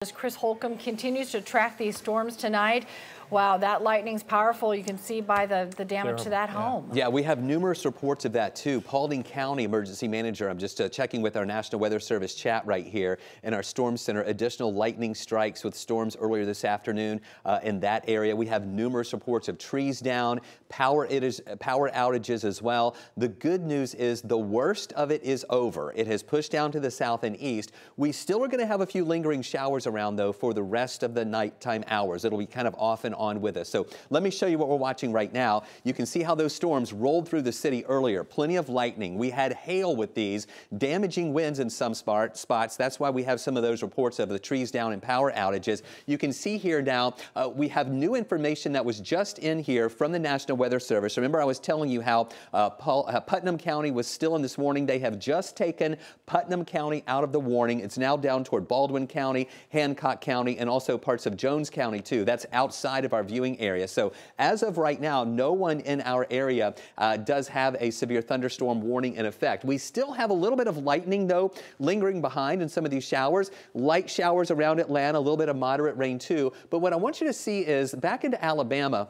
As Chris Holcomb continues to track these storms tonight. Wow, that lightning's powerful. You can see by the damage to that home. Yeah, we have numerous reports of that too. Paulding County Emergency Manager, I'm just checking with our National Weather Service chat right here in our Storm Center. Additional lightning strikes with storms earlier this afternoon in that area. We have numerous reports of trees down, power outages as well. The good news is the worst of it is over. It has pushed down to the south and east. We still are going to have a few lingering showers around though for the rest of the nighttime hours. It'll be kind of off and on with us. So let me show you what we're watching right now. You can see how those storms rolled through the city earlier. Plenty of lightning. We had hail with these, damaging winds in some spots. That's why we have some of those reports of the trees down and power outages. You can see here now, we have new information that was just in here from the National Weather Service. Remember, I was telling you how Putnam County was still in this warning. They have just taken Putnam County out of the warning. It's now down toward Baldwin County, Hancock County, and also parts of Jones County too. That's outside of our viewing area. So as of right now, no one in our area does have a severe thunderstorm warning in effect. We still have a little bit of lightning though lingering behind in some of these showers. Light showers around Atlanta, a little bit of moderate rain too. But what I want you to see is back into Alabama,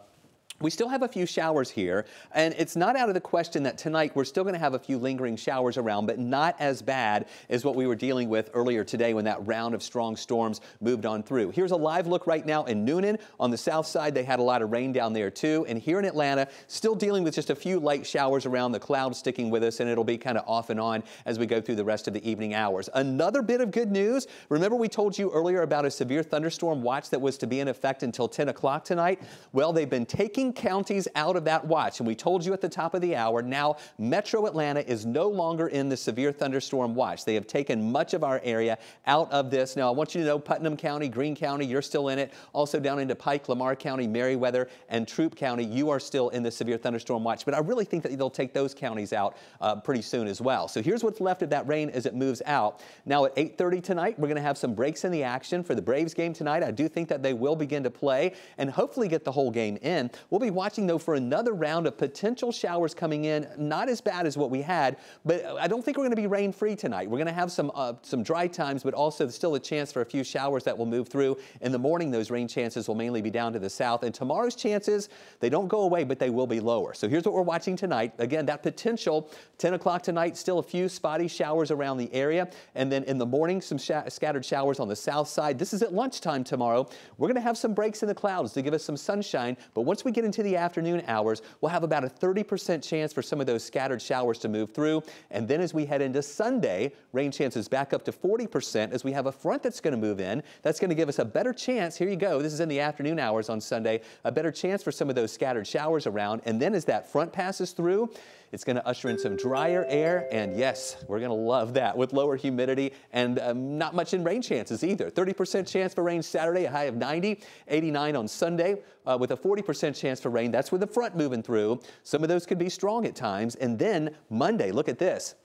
we still have a few showers here, and it's not out of the question that tonight we're still going to have a few lingering showers around, but not as bad as what we were dealing with earlier today when that round of strong storms moved on through. Here's a live look right now in Noonan. On the south side, they had a lot of rain down there too, and here in Atlanta, still dealing with just a few light showers around, the clouds sticking with us, and it'll be kind of off and on as we go through the rest of the evening hours. Another bit of good news. Remember we told you earlier about a severe thunderstorm watch that was to be in effect until 10 o'clock tonight? Well, they've been taking counties out of that watch, and we told you at the top of the hour, now Metro Atlanta is no longer in the severe thunderstorm watch. They have taken much of our area out of this. Now I want you to know Putnam County, Greene County, you're still in it. Also down into Pike, Lamar County, Meriwether, and Troup County, you are still in the severe thunderstorm watch, but I really think that they'll take those counties out pretty soon as well. So here's what's left of that rain as it moves out. Now at 8:30 tonight, we're going to have some breaks in the action for the Braves game tonight. I do think that they will begin to play and hopefully get the whole game in. We'll be watching though for another round of potential showers coming in, not as bad as what we had, but I don't think we're going to be rain free tonight. We're going to have some dry times, but also still a chance for a few showers that will move through. In the morning, those rain chances will mainly be down to the south, and tomorrow's chances, they don't go away, but they will be lower. So here's what we're watching tonight. Again, that potential 10 o'clock tonight, still a few spotty showers around the area, and then in the morning, some scattered showers on the south side. This is at lunchtime tomorrow. We're going to have some breaks in the clouds to give us some sunshine, but once we get into the afternoon hours, we'll have about a 30% chance for some of those scattered showers to move through. And then as we head into Sunday, rain chances back up to 40% as we have a front that's going to move in. That's going to give us a better chance. Here you go. This is in the afternoon hours on Sunday. A better chance for some of those scattered showers around. And then as that front passes through, it's going to usher in some drier air, and yes, we're going to love that with lower humidity and not much in rain chances either. 30% chance for rain Saturday, a high of 90, 89 on Sunday with a 40% chance for rain. That's with the front moving through. Some of those could be strong at times. And then Monday, look at this.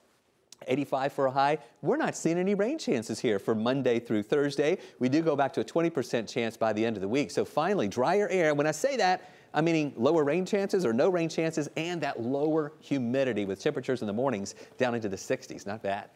85 for a high. We're not seeing any rain chances here for Monday through Thursday. We do go back to a 20% chance by the end of the week. So finally, drier air. When I say that, I'm meaning lower rain chances or no rain chances and that lower humidity with temperatures in the mornings down into the 60s. Not bad.